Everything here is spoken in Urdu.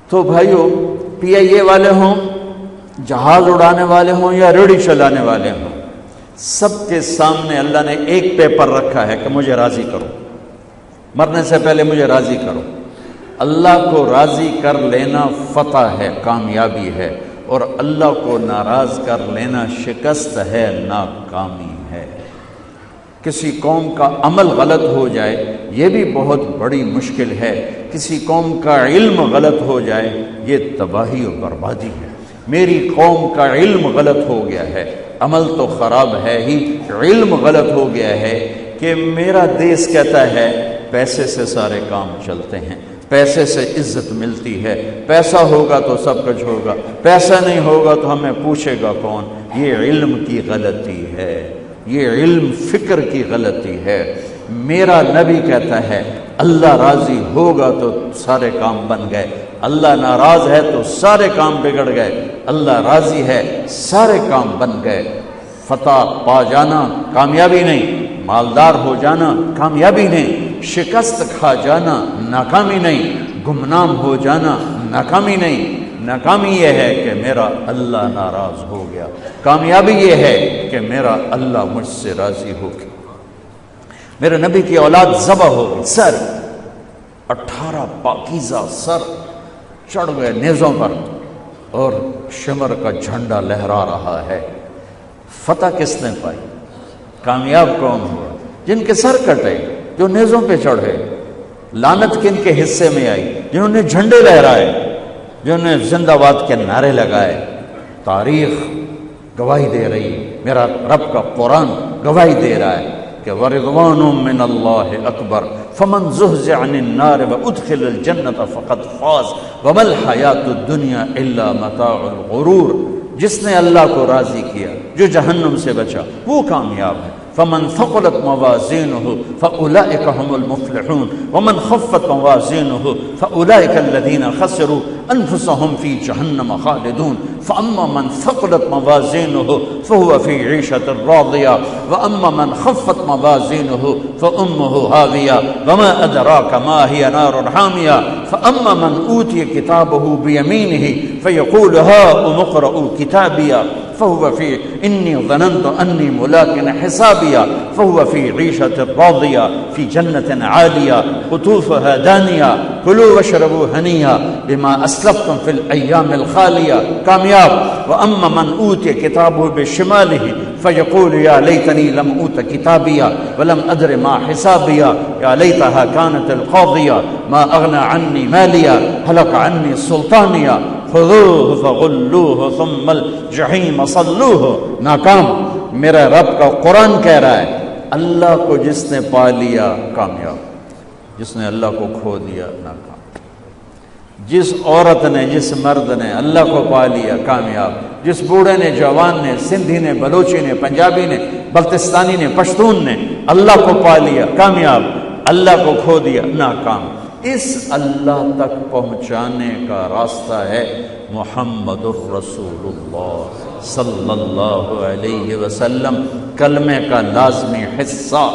تو بھائیو PIA والے ہوں، جہاز اڑانے والے ہوں یا ریڑھی چلانے والے ہوں، سب کے سامنے اللہ نے ایک پیپر رکھا ہے کہ مجھے راضی کرو، مرنے سے پہلے مجھے راضی کرو۔ اللہ کو راضی کر لینا فتح ہے، کامیابی ہے، اور اللہ کو ناراض کر لینا شکست ہے، ناکامی ہے۔ کسی قوم کا عمل غلط ہو جائے یہ بھی بہت بڑی مشکل ہے، کسی قوم کا علم غلط ہو جائے یہ تباہی و بربادی ہے۔ میری قوم کا علم غلط ہو گیا ہے، عمل تو خراب ہے ہی، علم غلط ہو گیا ہے کہ میرا دیس کہتا ہے پیسے سے سارے کام چلتے ہیں، پیسے سے عزت ملتی ہے، پیسہ ہوگا تو سب کچھ ہوگا، پیسہ نہیں ہوگا تو ہمیں پوچھے گا کون۔ یہ علم کی غلطی ہے، یہ علم فکر کی غلطی ہے۔ میرا نبی کہتا ہے اللہ راضی ہوگا تو سارے کام بن گئے، اللہ ناراض ہے تو سارے کام بگڑ گئے، اللہ راضی ہے سارے کام بن گئے۔ فتح پا جانا کامیابی نہیں، مالدار ہو جانا کامیابی نہیں، شکست کھا جانا ناکامی نہیں، گمنام ہو جانا ناکامی نہیں۔ ناکامی یہ ہے کہ میرا اللہ ناراض ہو گیا، کامیابی یہ ہے کہ میرا اللہ مجھ سے راضی ہو گیا۔ میرے نبی کی اولاد ذبح ہو گئی، سر 18 پاکیزہ سر چڑھ گئے نیزوں پر اور شمر کا جھنڈا لہرا رہا ہے۔ فتح کس نے پائی؟ کامیاب کون ہوا؟ جن کے سر کٹے، جو نیزوں پہ چڑھے۔ لعنت کن کے حصے میں آئی؟ جنہوں نے جھنڈے لہرائے، جنہوں نے زندہ باد کے نعرے لگائے۔ تاریخ گواہی دے رہی، میرا رب کا قرآن گواہی دے رہا ہے کہ ورضوان من اللہ اکبر فمن زحزح عن النار وادخل الجنة فقد فاز وما الحیاۃ الدنیا الا متاع الغرور۔ جس نے اللہ کو راضی کیا، جو جہنم سے بچا، وہ کامیاب ہے۔ فمن ثقلت موازینہ فاولئک هم المفلحون ومن خفت موازینہ فاولئک الذین خسروا انفسهم فی جہنم خالدون فاما من ثقلت موازینہ فهو فی عیشة راضیہ واما من خفت موازینہ فامہ ہاویہ وما ادراک ما ہی نار حامیہ فاما من اوتی کتابہ بیمینہ فیقول ہاؤم اقرؤوا کتابیہ فهو في إني ظننت أني ملاق حسابيا فهو في عيشة راضية في جنة عالية قطوفها دانية كلوا واشربوا هنيئا بما أسلفتم في الأيام الخالية کامیاب۔ وأما من أوتي كتابه بشماله فيقول يا ليتني لم أوت كتابيا ولم أدر ما حسابيا يا ليتها كانت القاضية ما أغنى عني ماليا هلك عني سلطانيا خذوه فغلوه ثم الجحیم صلوه۔ ناکام۔ میرا رب کا قرآن کہہ رہا ہے اللہ کو جس نے پا لیا کامیاب، جس نے اللہ کو کھو دیا ناکام۔ جس عورت نے، جس مرد نے اللہ کو پا لیا کامیاب، جس بوڑھے نے، جوان نے، سندھی نے، بلوچی نے، پنجابی نے، بلتستانی نے، پشتون نے اللہ کو پا لیا کامیاب، اللہ کو کھو دیا ناکام۔ اس اللہ تک پہنچانے کا راستہ ہے محمد الرسول اللہ صلی اللہ علیہ وسلم، کلمے کا لازمی حصہ۔